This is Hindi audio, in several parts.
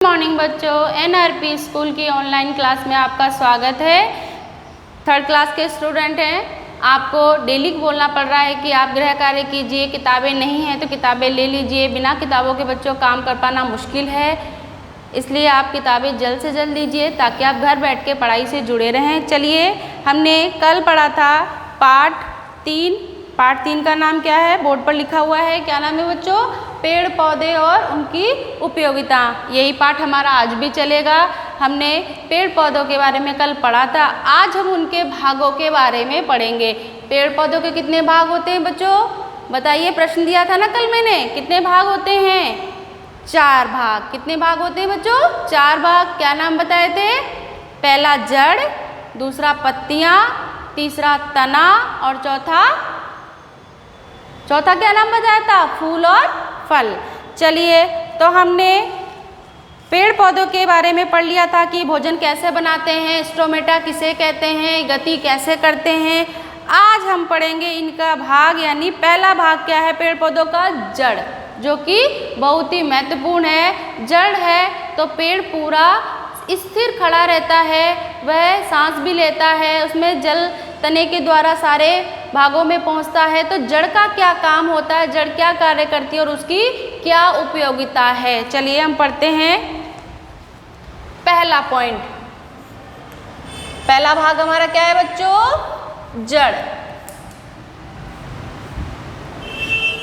मॉर्निंग बच्चों, एनआरपी स्कूल की ऑनलाइन क्लास में आपका स्वागत है। थर्ड क्लास के स्टूडेंट हैं। आपको डेली बोलना पड़ रहा है कि आप गृह कार्य कीजिए, किताबें नहीं हैं तो किताबें ले लीजिए। बिना किताबों के बच्चों काम कर पाना मुश्किल है, इसलिए आप किताबें जल्द से जल्द लीजिए ताकि आप घर बैठ के पढ़ाई से जुड़े रहें। चलिए, हमने कल पढ़ा था पाठ 3। पाठ 3 का नाम क्या है? बोर्ड पर लिखा हुआ है। क्या नाम है बच्चों? पेड़ पौधे और उनकी उपयोगिता। यही पाठ हमारा आज भी चलेगा। हमने पेड़ पौधों के बारे में कल पढ़ा था, आज हम उनके भागों के बारे में पढ़ेंगे। पेड़ पौधों के कितने भाग होते हैं बच्चों? बताइए, प्रश्न दिया था ना कल मैंने, कितने भाग होते हैं? 4 भाग। कितने भाग होते हैं बच्चों? 4 भाग। क्या नाम बताए थे? पहला जड़, दूसरा पत्तियां, तीसरा तना और चौथा क्या नाम बताया था? फूल और फल। चलिए, तो हमने पेड़ पौधों के बारे में पढ़ लिया था कि भोजन कैसे बनाते हैं, स्टोमेटा किसे कहते हैं, गति कैसे करते हैं। आज हम पढ़ेंगे इनका भाग, यानी पहला भाग क्या है पेड़ पौधों का? जड़, जो कि बहुत ही महत्वपूर्ण है। जड़ है तो पेड़ पूरा स्थिर खड़ा रहता है, वह सांस भी लेता है, उसमें जल तने के द्वारा सारे भागों में पहुंचता है। तो जड़ का क्या काम होता है, जड़ क्या कार्य करती है और उसकी क्या उपयोगिता है? चलिए हम पढ़ते हैं पहला पॉइंट। पहला भाग हमारा क्या है बच्चों? जड़।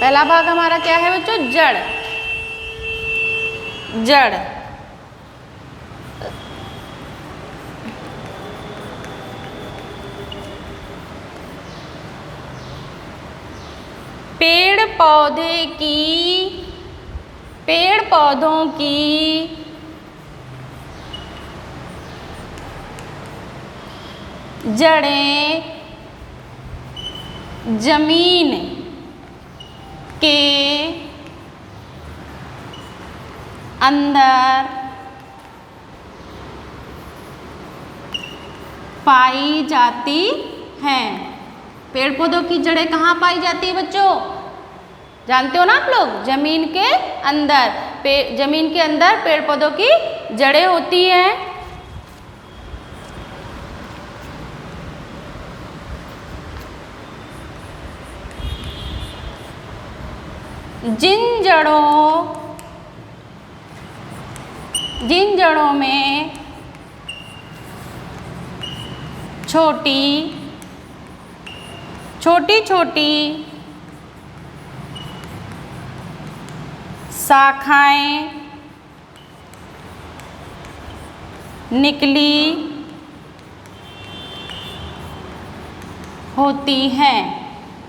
पहला भाग हमारा क्या है बच्चों? जड़। जड़ पेड़ पौधों की जड़ें जमीन के अंदर पाई जाती हैं। पेड़ पौधों की जड़ें कहाँ पाई जाती है बच्चों? जानते हो ना आप लोग? जमीन के अंदर। जमीन के अंदर पेड़ पौधों की जड़ें होती हैं। जिन जड़ों में छोटी छोटी शाखाएं निकली होती हैं।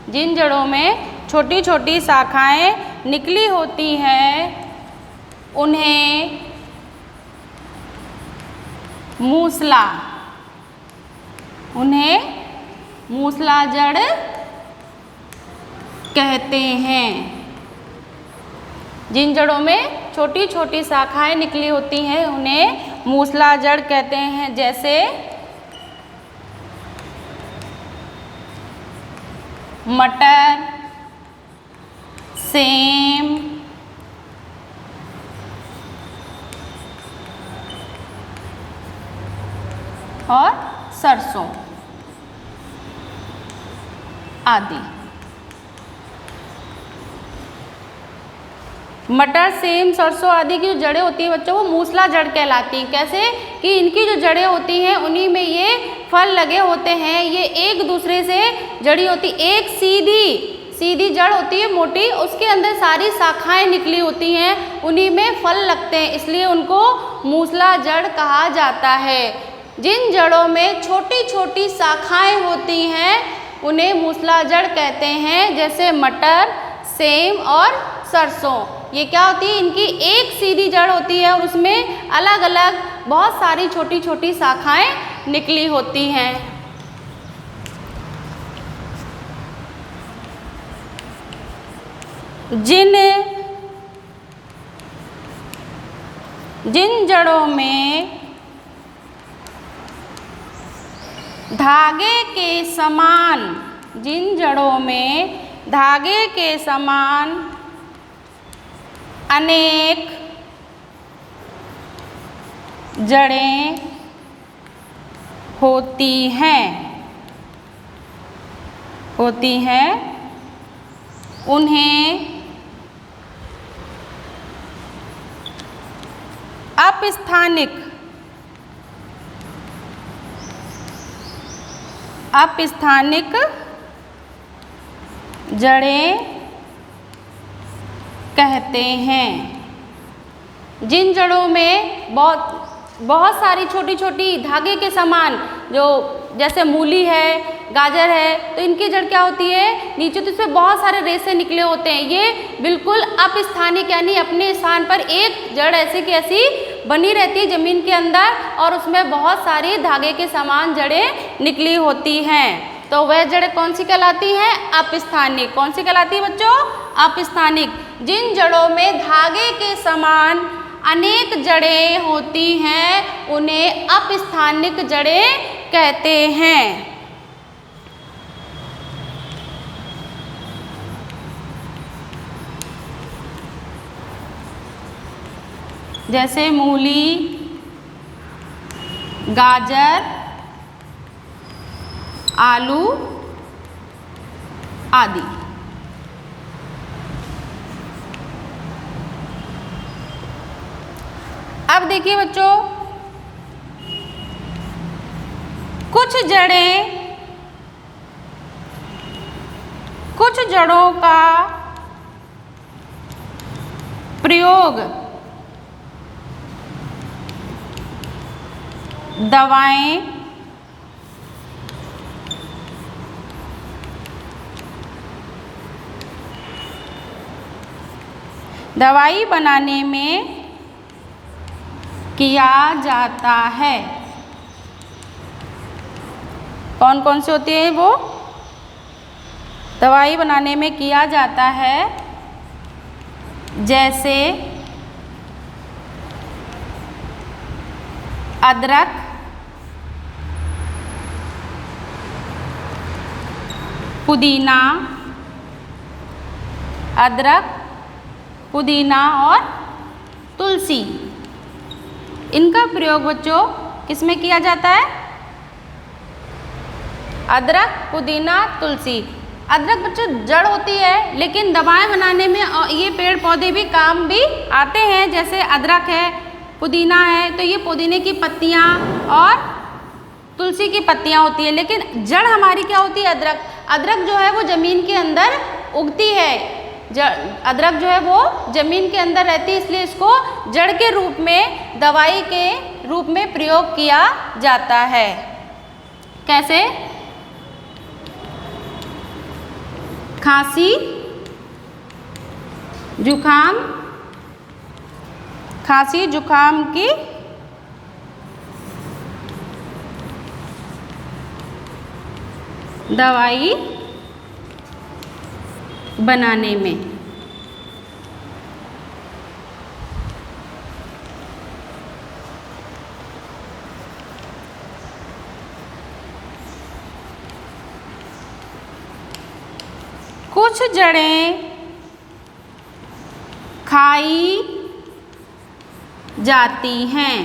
जिन जड़ों में छोटी छोटी शाखाएं निकली होती हैं उन्हें मूसला जड़ कहते हैं। जिन जड़ों में छोटी छोटी शाखाएं निकली होती हैं उन्हें मूसला जड़ कहते हैं। जैसे मटर, सेम, और सरसों आदि। मटर, सेम, सरसों आदि की जो जड़ें होती हैं बच्चों, वो मूसला जड़ कहलाती हैं। कैसे? कि इनकी जो जड़ें होती हैं उन्हीं में ये फल लगे होते हैं। ये एक दूसरे से जड़ी होती, एक सीधी जड़ होती है मोटी, उसके अंदर सारी शाखाएं निकली होती हैं, उन्हीं में फल लगते हैं, इसलिए उनको मूसला जड़ कहा जाता है। जिन जड़ों में छोटी छोटी शाखाएं होती हैं उन्हें मूसला जड़ कहते हैं। जैसे मटर, सेम और सरसों। ये क्या होती है? इनकी एक सीधी जड़ होती है और उसमें अलग अलग बहुत सारी छोटी छोटी शाखाएं निकली होती हैं। जिन जड़ों में धागे के समान जिन जड़ों में धागे के समान अनेक जड़ें होती हैं उन्हें अपस्थानिक जड़ें कहते हैं। जिन जड़ों में बहुत सारी छोटी छोटी धागे के समान, जो जैसे मूली है, गाजर है, तो इनकी जड़ क्या होती है, नीचे तो इसमें बहुत सारे रेशे निकले होते हैं। ये बिल्कुल अपस्थानिक यानी अपने स्थान पर एक जड़ ऐसी की ऐसी बनी रहती है जमीन के अंदर, और उसमें बहुत सारी धागे के समान जड़ें निकली होती हैं। तो वह जड़ें कौन सी कहलाती हैं, अपस्थानिक। कौन सी कहलाती है बच्चों, अपस्थानिक। जिन जड़ों में धागे के समान अनेक जड़ें होती हैं उन्हें अपस्थानिक जड़ें कहते हैं। जैसे मूली, गाजर, आलू आदि। अब देखिए बच्चों, कुछ जड़ों का प्रयोग दवाई बनाने में किया जाता है। कौन कौन से होते हैं वो, दवाई बनाने में किया जाता है। जैसे अदरक, पुदीना, और तुलसी। इनका प्रयोग बच्चों किस में किया जाता है, अदरक, पुदीना, तुलसी। अदरक बच्चों जड़ होती है, लेकिन दवाएं बनाने में ये पेड़ पौधे भी काम भी आते हैं। जैसे अदरक है, पुदीना है, तो ये पुदीने की पत्तियाँ और तुलसी की पत्तियाँ होती है, लेकिन जड़ हमारी क्या होती है, अदरक जो है वो ज़मीन के अंदर उगती है। अदरक जो है वो ज़मीन के अंदर रहती है, इसलिए इसको जड़ के रूप में, दवाई के रूप में प्रयोग किया जाता है। कैसे, खांसी जुखाम की दवाई बनाने में। कुछ जड़ें खाई जाती हैं।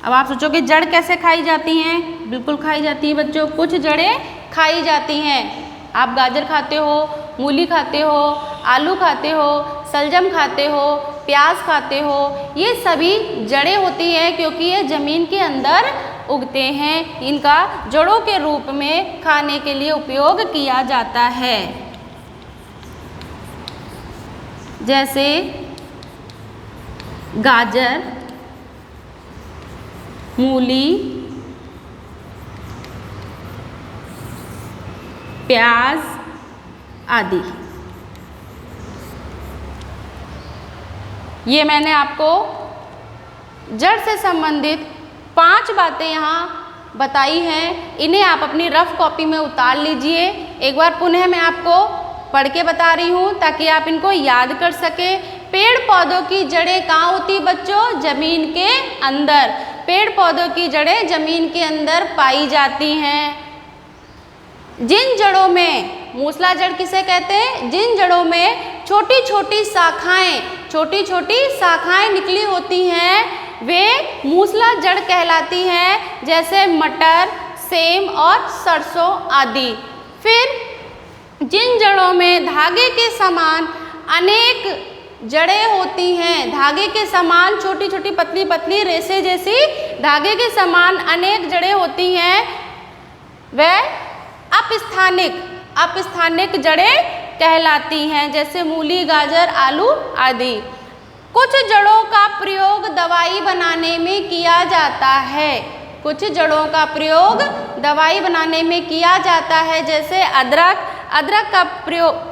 अब आप सोचोगे जड़ कैसे खाई जाती हैं, बिल्कुल खाई जाती है बच्चों। कुछ जड़ें खाई जाती हैं। आप गाजर खाते हो, मूली खाते हो, आलू खाते हो, सलजम खाते हो, प्याज खाते हो, ये सभी जड़ें होती हैं, क्योंकि ये ज़मीन के अंदर उगते हैं। इनका जड़ों के रूप में खाने के लिए उपयोग किया जाता है। जैसे गाजर, मूली, प्याज आदि। ये मैंने आपको जड़ से संबंधित 5 बातें यहाँ बताई हैं। इन्हें आप अपनी रफ कॉपी में उतार लीजिए। एक बार पुनः मैं आपको पढ़ के बता रही हूँ ताकि आप इनको याद कर सकें। पेड़ पौधों की जड़ें कहाँ होती है बच्चों, जमीन के अंदर। पेड़ पौधों की जड़ें जमीन के अंदर पाई जाती हैं। जिन जड़ों में, मूसला जड़ किसे कहते हैं, जिन जड़ों में छोटी छोटी शाखाएं निकली होती हैं वे मूसला जड़ कहलाती हैं, जैसे मटर, सेम और सरसों आदि। फिर जिन जड़ों में धागे के समान अनेक जड़ें होती हैं, धागे के समान छोटी छोटी पतली पतली रेसे जैसी धागे के समान अनेक जड़ें होती हैं, वह अपस्थानिक जड़ें कहलाती हैं, जैसे मूली, गाजर, आलू आदि। कुछ जड़ों का प्रयोग दवाई बनाने में किया जाता है, कुछ जड़ों का प्रयोग दवाई बनाने में किया जाता है, जैसे अदरक का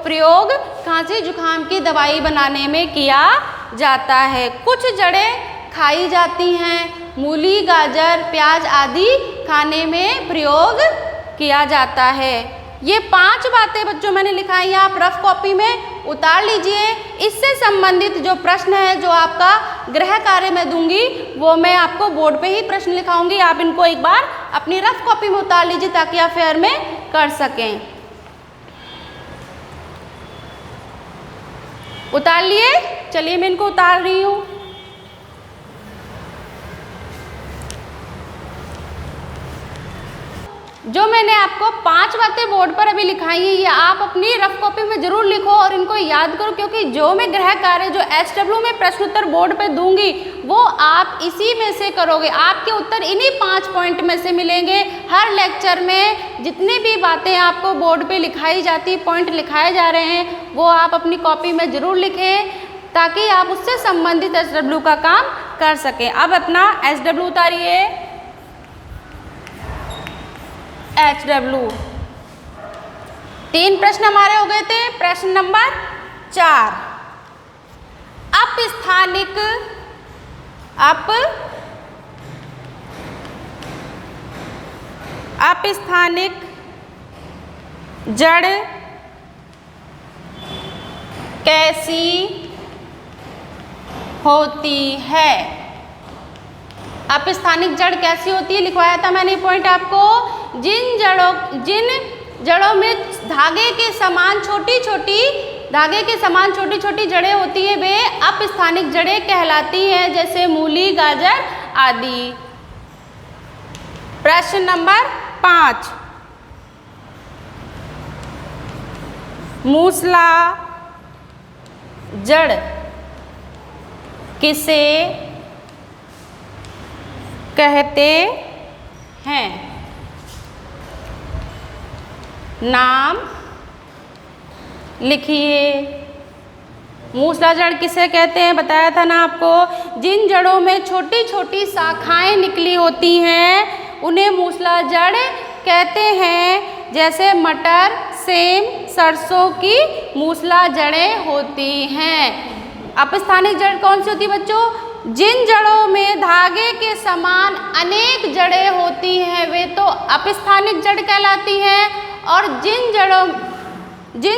प्रयोग खांसी जुकाम की दवाई बनाने में किया जाता है। कुछ जड़ें खाई जाती हैं, मूली, गाजर, प्याज आदि खाने में प्रयोग किया जाता है। ये 5 बातें बच्चों मैंने लिखाई हैं, आप रफ कॉपी में उतार लीजिए। इससे संबंधित जो प्रश्न है जो आपका गृह कार्य में दूंगी वो मैं आपको बोर्ड पे ही प्रश्न लिखाऊंगी, आप इनको एक बार अपनी रफ कॉपी में उतार लीजिए ताकि आप फेयर में कर सकें। उतार लिए? चलिए मैं इनको उतार रही हूँ। जो मैंने आपको 5 बातें बोर्ड पर अभी लिखाई हैं, ये आप अपनी रफ कॉपी में जरूर लिखो और इनको याद करो, क्योंकि जो मैं गृह कार्य जो HW में प्रश्न उत्तर बोर्ड पे दूंगी वो आप इसी में से करोगे। आपके उत्तर इन्हीं 5 पॉइंट में से मिलेंगे। हर लेक्चर में जितनी भी बातें आपको बोर्ड पे लिखाई जाती, पॉइंट लिखाए जा रहे हैं, वो आप अपनी कॉपी में जरूर लिखें ताकि आप उससे संबंधित HW का काम कर सकें। अब अपना HW उतारिए। HW 3 प्रश्न हमारे हो गए थे। प्रश्न नंबर 4, अपस्थानिक जड़ कैसी होती है? अपस्थानिक जड़ कैसी होती है लिखवाया था मैंने पॉइंट आपको। जिन जड़ों में धागे के समान छोटी छोटी जड़ें होती हैं वे अपस्थानिक जड़ें कहलाती हैं, जैसे मूली, गाजर आदि। प्रश्न नंबर 5, मूसला जड़ किसे कहते हैं? नाम लिखिए। मूसला जड़ किसे कहते हैं बताया था ना आपको। जिन जड़ों में छोटी छोटी शाखाएं निकली होती हैं उन्हें मूसला जड़ कहते हैं, जैसे मटर, सेम, सरसों की मूसला जड़ें होती हैं। अपस्थानिक जड़ कौन सी होती है बच्चों? जिन जड़ों में धागे के समान अनेक जड़ें होती हैं वे तो अपस्थानिक जड़ कहलाती हैं, और जिन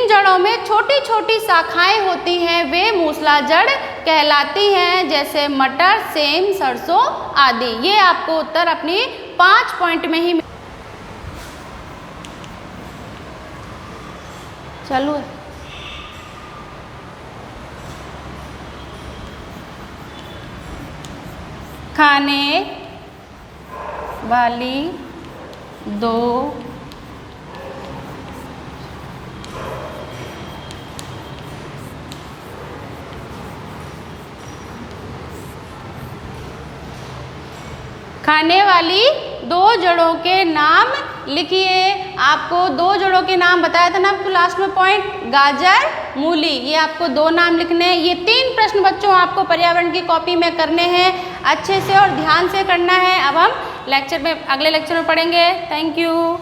जड़ों में छोटी छोटी शाखाएं होती हैं वे मूसला जड़ कहलाती हैं, जैसे मटर, सेम, सरसों आदि। ये आपको उत्तर अपनी 5 पॉइंट में ही चालू है। खाने वाली 2 खाने वाली 2 जड़ों के नाम लिखिए। आपको 2 जड़ों के नाम बताया था ना आपको लास्ट में पॉइंट, गाजर, मूली। ये आपको 2 नाम लिखने हैं। ये 3 प्रश्न बच्चों आपको पर्यावरण की कॉपी में करने हैं, अच्छे से और ध्यान से करना है। अब हम अगले लेक्चर में पढ़ेंगे। Thank you.